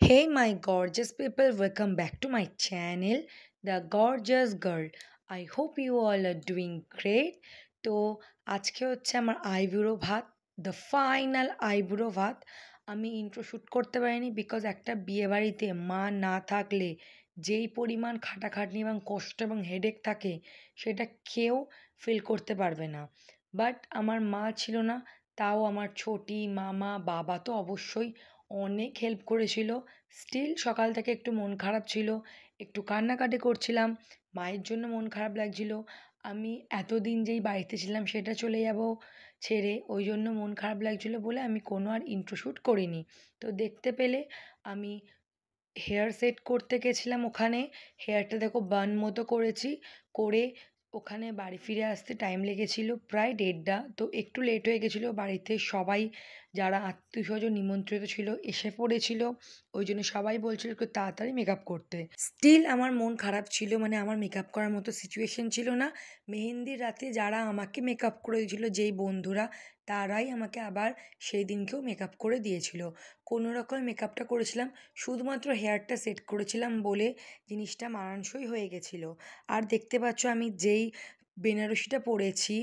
Hey, my gorgeous people, welcome back to my channel, The Gorgeous Girl. I hope you all are doing great. তো আজকে হচ্ছে আমার আইবুড়ো ভাত, the final আইবুড়ো ভাত। আমি ইন্ট্রো শ্যুট করতে পারিনি বিকজ একটা বিয়ে বাড়িতে মা না থাকলে যেই পরিমাণ খাটাখাটনি এবং কষ্ট এবং হেডেক থাকে সেটা কেউ ফিল করতে পারবে না। বাট আমার মা ছিল না, তাও আমার ছোটি মামা বাবা তো অবশ্যই অনেক হেল্প করেছিল। স্টিল সকাল থেকে একটু মন খারাপ ছিল, একটু কান্নাকাটি করছিলাম, মায়ের জন্য মন খারাপ লাগছিল। আমি এতদিন যেই বাড়িতে ছিলাম সেটা চলে যাব ছেড়ে, ওই জন্য মন খারাপ লাগছিল বলে আমি কোনো আর ইন্ট্রো শ্যুট করিনি। তো দেখতে পেলে আমি হেয়ার সেট করতে গেছিলাম ওখানে। হেয়ারটা দেখো বান মতো করেছি, করে ওখানে বাড়ি ফিরে আসতে টাইম লেগেছিল প্রায় 1:30। তো একটু লেট হয়ে গেছিলো, বাড়িতে সবাই যারা আত্মীয় স্বজন নিমন্ত্রিত ছিল এসে পড়েছিল, ওই জন্য সবাই বলছিল একটু তাড়াতাড়ি মেকআপ করতে। স্টিল আমার মন খারাপ ছিল, মানে আমার মেকআপ করার মতো সিচুয়েশন ছিল না। মেহেন্দির রাতে যারা আমাকে মেকআপ করে দিয়েছিল, যেই বন্ধুরা, তারাই আমাকে আবার সেই দিনকেও মেকআপ করে দিয়েছিল। কোনো রকম মেকআপটা করেছিলাম, শুধুমাত্র হেয়ারটা সেট করেছিলাম বলে জিনিসটা মানানসই হয়ে গেছিলো। আর দেখতে পাচ্ছ আমি যেই বেনারসিটা পরেছি,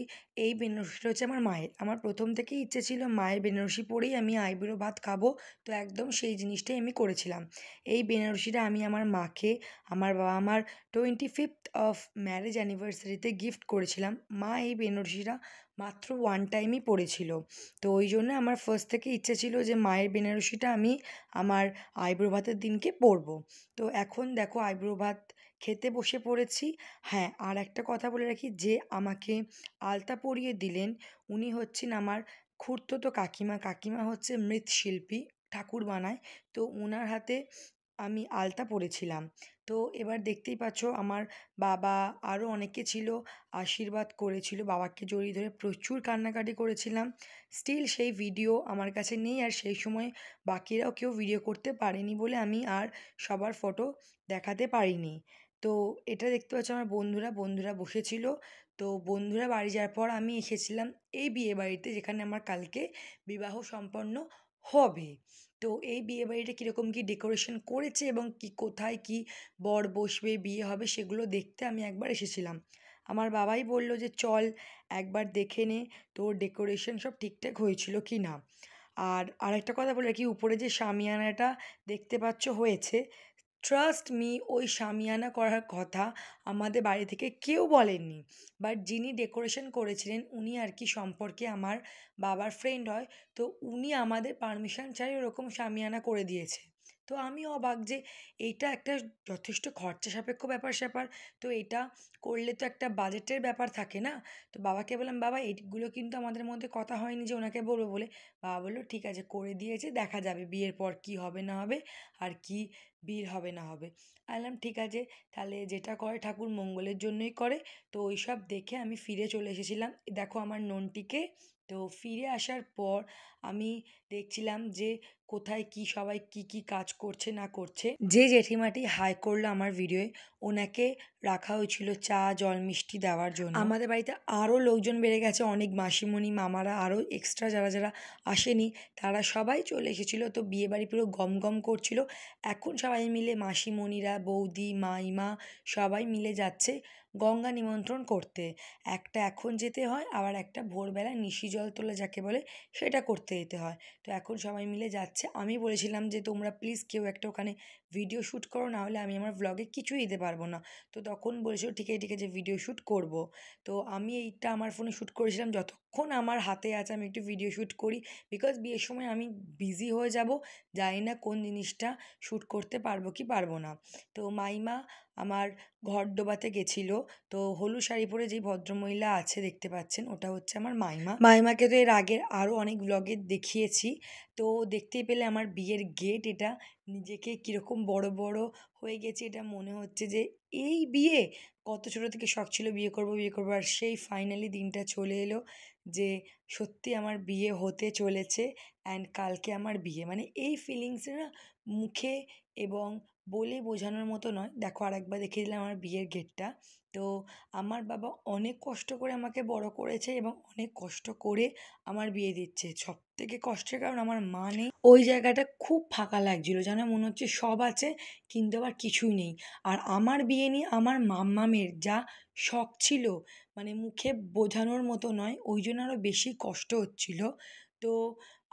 এই বেনারসিটা হচ্ছে আমার মায়ের। আমার প্রথম থেকেই ইচ্ছে ছিল মায়ের বেনারসি পরেই আমি আইবুড়ো ভাত খাবো, তো একদম সেই জিনিসটাই আমি করেছিলাম। এই বেনারসিটা আমি আমার মাকে আমার বাবা মার 25th অফ ম্যারেজ অ্যানিভার্সারিতে গিফট করেছিলাম। মা এই বেনারসিটা মাত্র ওয়ান টাইমই পরেছিল, তো ওই জন্য আমার ফার্স্ট থেকে ইচ্ছে ছিল যে মায়ের বেনারসিটা আমি আমার আইবুড়ো ভাতের দিনকে পরবো। তো এখন দেখো আইবুড়ো ভাত খেতে বসে পড়েছি। হ্যাঁ, আর একটা কথা বলে রাখি, যে আমাকে আলতা পরিয়ে দিলেন উনি হচ্ছেন আমার খুড়তুতো কাকিমা। কাকিমা হচ্ছে মৃৎশিল্পী, ঠাকুর বানায়। তো ওনার হাতে আমি আলতা পরেছিলাম। তো এবার দেখতেই পাচ্ছ আমার বাবা আরও অনেকে ছিল, আশীর্বাদ করেছিল, বাবাকে জড়িয়ে ধরে প্রচুর কান্নাকাটি করেছিলাম। স্টিল সেই ভিডিও আমার কাছে নেই, আর সেই সময় বাকিরাও কেউ ভিডিও করতে পারেনি বলে আমি আর সবার ফটো দেখাতে পারিনি। তো এটা দেখতে পাচ্ছ আমার বন্ধুরা বসেছিল। তো বন্ধুরা বাড়ি যাওয়ার পর আমি এসেছিলাম এই বিয়ে বাড়িতে, যেখানে আমার কালকে বিবাহ সম্পন্ন হবে। তো এই বিয়ে বাড়িটা কীরকম কী ডেকোরেশন করেছে এবং কি কোথায় কি বর বসবে, বিয়ে হবে, সেগুলো দেখতে আমি একবার এসেছিলাম। আমার বাবাই বলল যে চল একবার দেখে নে তোর ডেকোরেশন সব ঠিকঠাক হয়েছিল কি না। আর আরেকটা কথা বলে রাখি, উপরে যে শামিয়ানাটা দেখতে পাচ্ছ হয়েছে, ট্রাস্ট মি, ওই শামিয়ানা করার কথা আমাদের বাড়ি থেকে কেউ বলেননি। বাট যিনি ডেকোরেশন করেছিলেন উনি আর কি সম্পর্কে আমার বাবার ফ্রেন্ড হয়, তো উনি আমাদের পারমিশন ছাড়াই ওরকম শামিয়ানা করে দিয়েছে। তো আমি অবাক যে এইটা একটা যথেষ্ট খরচা সাপেক্ষ ব্যাপার স্যাপার, তো এটা করলে তো একটা বাজেটের ব্যাপার থাকে না। তো বাবাকে বললাম, বাবা এইগুলো কিন্তু আমাদের মধ্যে কথা হয়নি যে ওনাকে বলবো বলে। বাবা বললো ঠিক আছে, করে দিয়েছে, দেখা যাবে বিয়ের পর কি হবে না হবে, আর কি ভিড় হবে না হবে। আমি বললাম ঠিক আছে, তাহলে যেটা করে ঠাকুর মঙ্গলের জন্যই করে। তো ওই সব দেখে আমি ফিরে চলে এসেছিলাম। দেখো আমার ননটিকে। তো ফিরে আসার পর আমি দেখছিলাম যে কোথায় কি সবাই কি কি কাজ করছে না করছে। যে জেঠিমাটি হাই করলো আমার ভিডিওয়ে, ওনাকে রাখা হয়েছিল চা জল মিষ্টি দেওয়ার জন্য। আমাদের বাড়িতে আরও লোকজন বেড়ে গেছে, অনেক মাসিমণি মামারা আরও এক্সট্রা যারা যারা আসেনি তারা সবাই চলে এসেছিলো। তো বিয়েবাড়ি পুরো গম গম করছিল। এখন সবাই মিলে মাসিমণিরা, বৌদি, মাইমা সবাই মিলে যাচ্ছে গঙ্গা নিমন্ত্রণ করতে। একটা এখন যেতে হয়, আবার একটা ভোরবেলা নিশি জল তোলা যাকে বলে সেটা করতে যেতে হয়। তো এখন সবাই মিলে যাচ্ছে। আমি বলেছিলাম যে তোমরা প্লিজ কেউ একটা ওখানে ভিডিও শ্যুট করো, না হলে আমি আমার ভ্লগে কিছুই দিতে পারবো না। তো তখন বলেছিল ঠিক আছে ঠিক আছে, ভিডিও শ্যুট করব। তো আমি এইটা আমার ফোনে শ্যুট করেছিলাম, যতক্ষণ আমার হাতে আছে আমি একটু ভিডিও শ্যুট করি, বিকজ বিয়ের সময় আমি বিজি হয়ে যাব, জানি না কোন জিনিসটা শ্যুট করতে পারবো কি পারবো না। তো মাইমা আমার ঘর ডোবাতে গেছিলো। তো হলুদ শাড়ি পরে যেই ভদ্রমহিলা আছে দেখতে পাচ্ছেন, ওটা হচ্ছে আমার মাইমা। মাইমাকে তো এর আগের আরও অনেক ব্লগে দেখিয়েছি। তো দেখতেই পেলে আমার বিয়ের গেট এটা, নিজেকে কীরকম বড় বড় হয়ে গেছে, এটা মনে হচ্ছে যে এই বিয়ে। কত ছোটো থেকে শখ ছিল বিয়ে করব বিয়ে করবো, আর সেই ফাইনালি দিনটা চলে এলো যে সত্যি আমার বিয়ে হতে চলেছে। অ্যান্ড কালকে আমার বিয়ে, মানে এই ফিলিংসে না মুখে এবং বলে বোঝানোর মতো নয়। দেখো আরেকবার দেখিয়ে দিলাম আমার বিয়ের গেটটা। তো আমার বাবা অনেক কষ্ট করে আমাকে বড় করেছে এবং অনেক কষ্ট করে আমার বিয়ে দিচ্ছে। সবথেকে কষ্টের কারণ আমার মা নেই। ওই জায়গাটা খুব ফাঁকা লাগছিল। যেন মনে হচ্ছে সব আছে কিন্তু আবার কিছুই নেই। আর আমার বিয়ে নিয়ে আমার মাম্মামের যা শখ ছিল, মানে মুখে বোঝানোর মতো নয়, ওই জন্য আরও বেশি কষ্ট হচ্ছিল। তো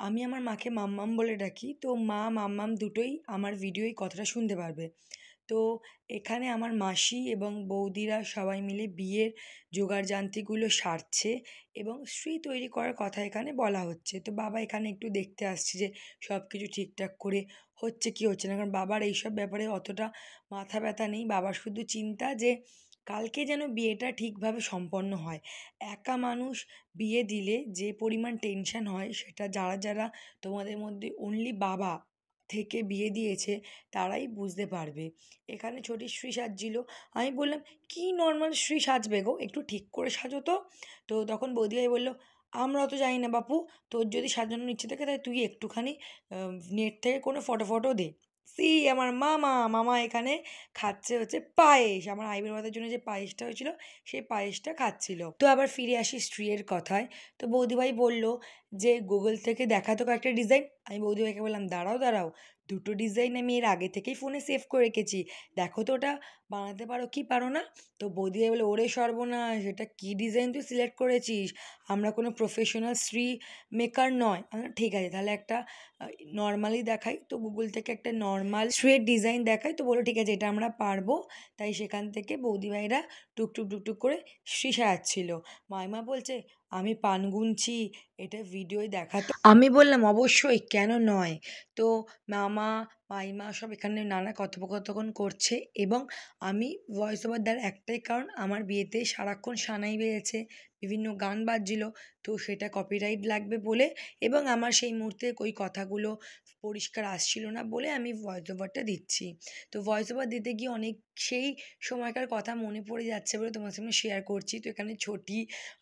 আমি আমার মাকে মাম্মাম বলে ডাকি। তো মা মাম্মাম দুটোই আমার ভিডিও এই কথাটা শুনতে পারবে। তো এখানে আমার মাসি এবং বৌদিরা সবাই মিলে বিয়ের জোগাড়যন্ত্রগুলো সারছে এবং শ্রী তৈরি করার কথা এখানে বলা হচ্ছে। তো বাবা এখানে একটু দেখতে আসছে যে সব কিছু ঠিকঠাক করে হচ্ছে কি হচ্ছে না, কারণ বাবার এইসব ব্যাপারে অতটা মাথা ব্যথা নেই। বাবার শুধু চিন্তা যে কালকে যেন বিয়েটা ঠিকভাবে সম্পন্ন হয়। একা মানুষ বিয়ে দিলে যে পরিমাণ টেনশন হয় সেটা যারা যারা তোমাদের মধ্যে অনলি বাবা থেকে বিয়ে দিয়েছে তারাই বুঝতে পারবে। এখানে ছোটি শ্রী সাজছিল। আমি বললাম, কি নর্মাল শ্রী সাজবে গো, একটু ঠিক করে সাজো তো। তো তখন বৌদিভাই বলল, আমরা অত জানি না বাপু, তোর যদি সাজানোর ইচ্ছে থাকে তাই তুই একটুখানি নেট থেকে কোনো ফটো ফটো দে। আমার মামা এখানে খাচ্ছে হচ্ছে পায়েস, আমার আইবুড়ো ভাতের জন্য যে পায়েসটা হয়েছিল সেই পায়েসটা খাচ্ছিল। তো আবার ফিরে আসি স্ত্রীর কথায়। তো বৌদিভাই বলল যে গুগল থেকে দেখাতো কয়েকটা ডিজাইন। আমি বৌদিভাইকে বললাম, দাঁড়াও দাঁড়াও, দুটো ডিজাইন আমি এর আগে থেকেই ফোনে সেভ করে রেখেছি, দেখো তো ওটা বানাতে পারো কি পারো না। তো বৌদিভাই বলে, ওরে সর্বনাশ, এটা কী ডিজাইন তুই সিলেক্ট করেছিস, আমরা কোনো প্রফেশনাল শ্রী মেকার নয়। আমি বললাম, ঠিক আছে তাহলে একটা নর্মালি দেখাই। তো গুগল থেকে একটা নর্মাল শ্রীর ডিজাইন দেখাই। তো বললো ঠিক আছে এটা আমরা পারবো। তাই সেখান থেকে বৌদিভাইরা টুকটুক টুকটুক করে শ্রী সাজাচ্ছিল। মাইমা বলছে, আমি পান গুনছি, এটা ভিডিওয় দেখাতো। আমি বললাম, অবশ্যই, কেন নয়। তো মামা মাইমা সব এখানে নানা কথোপকথন করছে এবং আমি ভয়েস ওভার দেওয়ার একটাই কারণ, আমার বিয়েতে সারাক্ষণ সানাই বেজেছে, বিভিন্ন গান বাজছিল, তো সেটা কপিরাইট লাগবে বলে এবং আমার সেই মুহূর্তে ওই কথাগুলো পরিষ্কার আসছিল না বলে আমি ভয়েস ওভারটা দিচ্ছি। তো ভয়েস ওভার দিতে গিয়ে অনেক সেই সময়কার কথা মনে পড়ে যাচ্ছে বলে তোমার সামনে শেয়ার করছি। তো এখানে ছোটি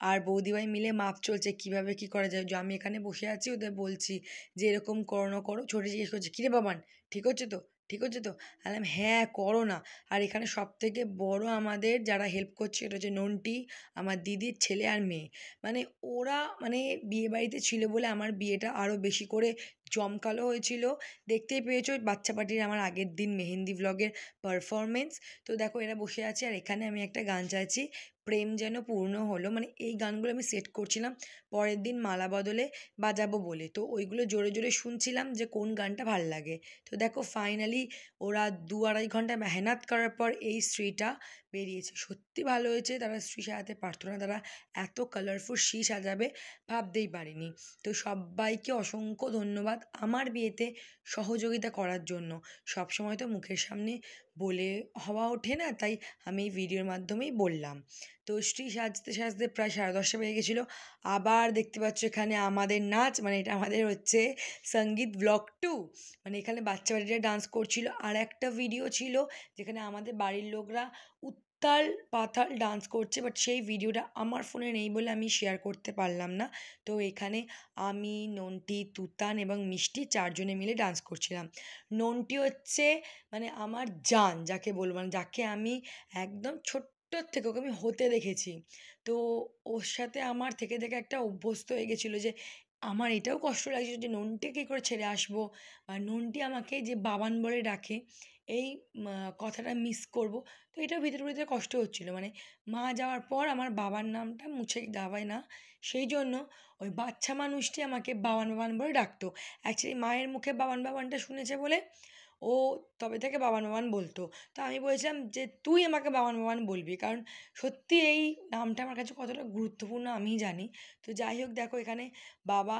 আর বৌদিভাই মিলে মাপ চলছে কীভাবে কী করা যায়। যে আমি এখানে বসে আছি ওদের বলছি যে এরকম করো না করো। ছোটি জিজ্ঞেস করছে, কিরে বাবান, ঠিক হচ্ছে তো, ঠিক হচ্ছে তো? বললাম, হ্যাঁ করো না। আর এখানে সবথেকে বড় আমাদের যারা হেল্প করছে এটা হচ্ছে নন্টি, আমার দিদির ছেলে আর মেয়ে। মানে ওরা মানে বিয়েবাড়িতে ছিল বলে আমার বিয়েটা আরও বেশি করে জমকালো হয়েছিল। দেখতেই পেয়েছো বাচ্চা পার্টির আমার আগের দিন মেহেন্দি ভ্লগের পারফরমেন্স। তো দেখো এরা বসে আছে আর এখানে আমি একটা গান চাইছি, প্রেম যেন পূর্ণ হলো। মানে এই গানগুলো আমি সেট করছিলাম পরের দিন মালা বদলে বাজাবো বলে। তো ওইগুলো জোরে জোরে শুনছিলাম যে কোন গানটা ভাল লাগে। তো দেখো ফাইনালি ওরা ২-২.৫ ঘন্টা মেহনত করার পর এই শ্রীটা বেরিয়েছে। সত্যি ভালো হয়েছে। তারা শ্রী সাজাতে পারতো না, তারা এত কালারফুল শ্রী সাজাবে ভাবতেই পারিনি। তো সব্বাইকে অসংখ্য ধন্যবাদ আমার বিয়েতে সহযোগিতা করার জন্য। সবসময় তো মুখের সামনে বলে হওয়া ওঠে না, তাই আমি এই ভিডিওর মাধ্যমেই বললাম। তো শ্রী সাজতে সাজতে প্রায় 10:30 বেজে গেছিলো। আবার দেখতে পাচ্ছ এখানে আমাদের নাচ, মানে এটা আমাদের হচ্ছে সঙ্গীত ব্লগ 2। মানে এখানে বাচ্চা বাচ্চারা ডান্স করছিল। আর একটা ভিডিও ছিল যেখানে আমাদের বাড়ির লোকরা উত্তাল পাতাল ডান্স করছে, বাট সেই ভিডিওটা আমার ফোনে নেই বলে আমি শেয়ার করতে পারলাম না। তো এখানে আমি, নন্টি, তুতান এবং মিষ্টি 4 জনে মিলে ডান্স করছিলাম। নন্টি হচ্ছে মানে আমার জান যাকে বলবো, মানে যাকে আমি একদম ছোট্টর থেকে ওকে আমি হতে দেখেছি। তো ওর সাথে আমার থেকে থেকে একটা অভ্যস্ত হয়ে গেছিলো যে আমার এটাও কষ্ট লাগছিল যে নন্টিকে কী করে ছেড়ে আসবো, আর নন্টি আমাকে যে বাবান বলে ডাকে এই কথাটা মিস করব। তো এটাও ভিতরে ভিতরে কষ্ট হচ্ছিলো, মানে মা যাওয়ার পর আমার বাবার নামটা মুছে যাওয়ায় না, সেই জন্য ওই বাচ্চা মানুষটি আমাকে বাবান বাবান বলে ডাকতো। অ্যাকচুয়ালি মায়ের মুখে বাবান বাবানটা শুনেছে বলে ও তবে থেকে বাবান বাবান বলতো। তো আমি বলেছিলাম যে তুই আমাকে বাবান বাবান বলবি, কারণ সত্যি এই নামটা আমার কাছে কতটা গুরুত্বপূর্ণ আমিই জানি। তো যাই হোক দেখো এখানে বাবা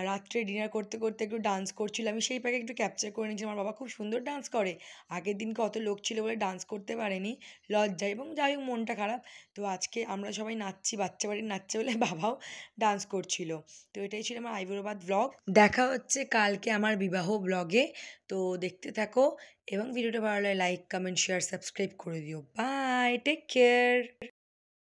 রাত্রে ডিনার করতে করতে একটু ডান্স করছিল, আমি সেই প্যাকে একটু ক্যাপচার করে নিয়েছি। আমার বাবা খুব সুন্দর ডান্স করে। আগের দিনকে অত লোক ছিল বলে ডান্স করতে পারেনি, লজ্জায়, এবং যাই হোক মনটা খারাপ। তো আজকে আমরা সবাই নাচছি, বাচ্চা বাড়ির নাচছে বলে বাবাও ডান্স করছিল। তো এটাই ছিল আমার আইবুড়োভাত ব্লগ। দেখা হচ্ছে কালকে আমার বিবাহ ব্লগে। তো দেখতে থাকো এবং ভিডিওটা ভালো লাগলে লাইক কমেন্ট শেয়ার সাবস্ক্রাইব করে দিও। Bye, take care.